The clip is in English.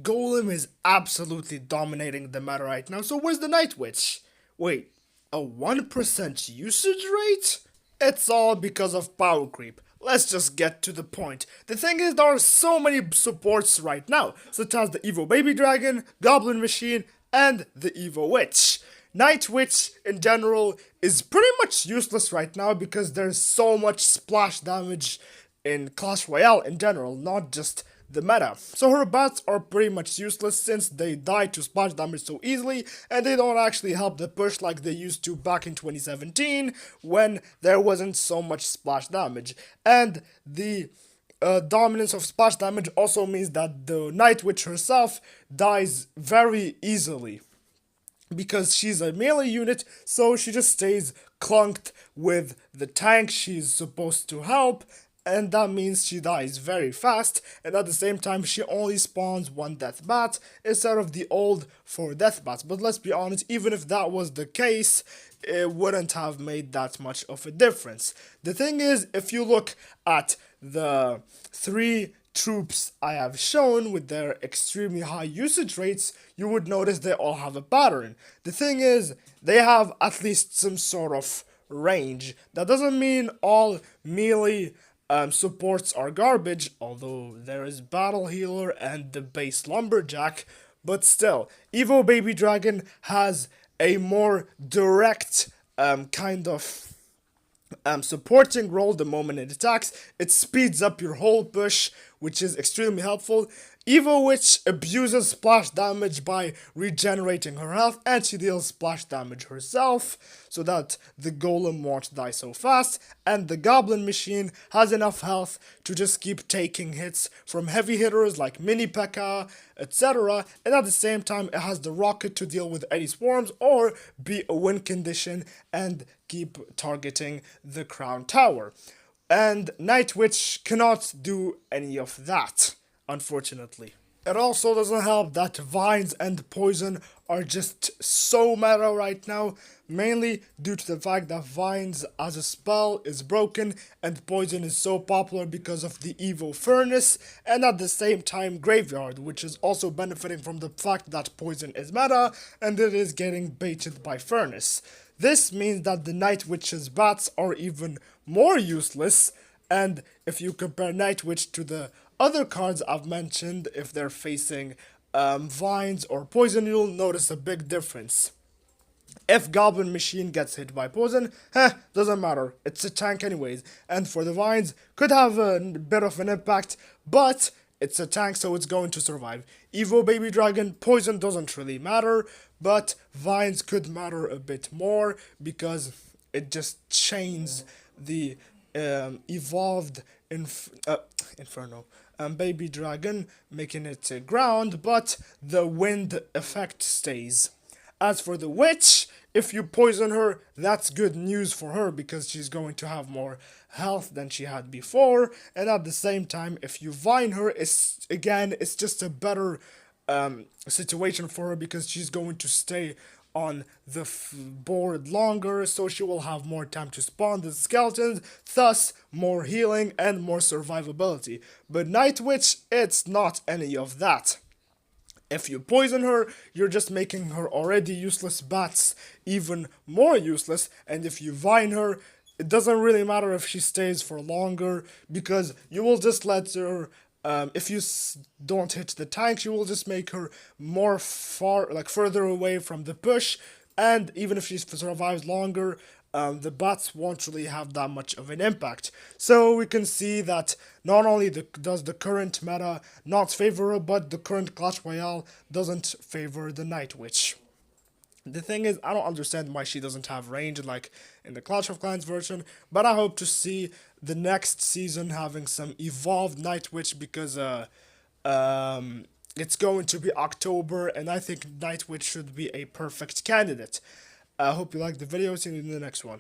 Golem is absolutely dominating the meta right now, so where's the Night Witch? Wait, a 1% usage rate? It's all because of power creep. Let's just get to the point. The thing is, there are so many supports right now, such as the Evo Baby Dragon, Goblin Machine, and the Evo Witch. Night Witch, in general, is pretty much useless right now because there's so much splash damage in Clash Royale in general, not just the meta. So her bats are pretty much useless since they die to splash damage so easily, and they don't actually help the push like they used to back in 2017 when there wasn't so much splash damage. And the dominance of splash damage also means that the Night Witch herself dies very easily because she's a melee unit, so she just stays clunked with the tank she's supposed to help, and that means she dies very fast, and at the same time she only spawns one death bat instead of the old 4 death bats. But let's be honest, even if that was the case, it wouldn't have made that much of a difference. The thing is, if you look at the 3 troops I have shown with their extremely high usage rates, you would notice they all have a pattern. The thing is, they have at least some sort of range. That doesn't mean all melee supports are garbage, although there is Battle Healer and the base Lumberjack, but still, Evo Baby Dragon has a more direct kind of supporting role the moment it attacks. It speeds up your whole push, which is extremely helpful. Evo Witch abuses splash damage by regenerating her health, and she deals splash damage herself so that the golem won't die so fast, and the Goblin Machine has enough health to just keep taking hits from heavy hitters like Mini P.E.K.K.A, etc, and at the same time it has the Rocket to deal with any swarms or be a win condition and keep targeting the Crown Tower. And Night Witch cannot do any of that, unfortunately. It also doesn't help that Vines and Poison are just so meta right now, mainly due to the fact that Vines as a spell is broken and Poison is so popular because of the Evo Furnace, and at the same time Graveyard, which is also benefiting from the fact that Poison is meta and it is getting baited by Furnace. This means that the Night Witch's bats are even more useless, and if you compare Night Witch to the other cards I've mentioned, if they're facing Vines or Poison, you'll notice a big difference. If Goblin Machine gets hit by Poison, doesn't matter, it's a tank anyways, and for the Vines, could have a bit of an impact, but it's a tank, so it's going to survive. Evo Baby Dragon, Poison doesn't really matter, but Vines could matter a bit more because it just chains the evolved Inferno Baby Dragon, making it ground, but the wind effect stays. As for the Witch, if you poison her, that's good news for her because she's going to have more health than she had before, and at the same time, if you vine her, it's just a better situation for her because she's going to stay on the board longer, so she will have more time to spawn the skeletons, thus more healing and more survivability. But Night Witch, it's not any of that. If you poison her, you're just making her already useless bats even more useless, and if you vine her, it doesn't really matter if she stays for longer because you will just let her if you don't hit the tanks, you will just make her more further away from the push, and even if she survives longer, the bats won't really have that much of an impact. So we can see that not only does the current meta not favor her, but the current Clash Royale doesn't favor the Night Witch. The thing is, I don't understand why she doesn't have range like in the Clash of Clans version, but I hope to see the next season having some evolved Night Witch because it's going to be October and I think Night Witch should be a perfect candidate. I hope you liked the video, see you in the next one.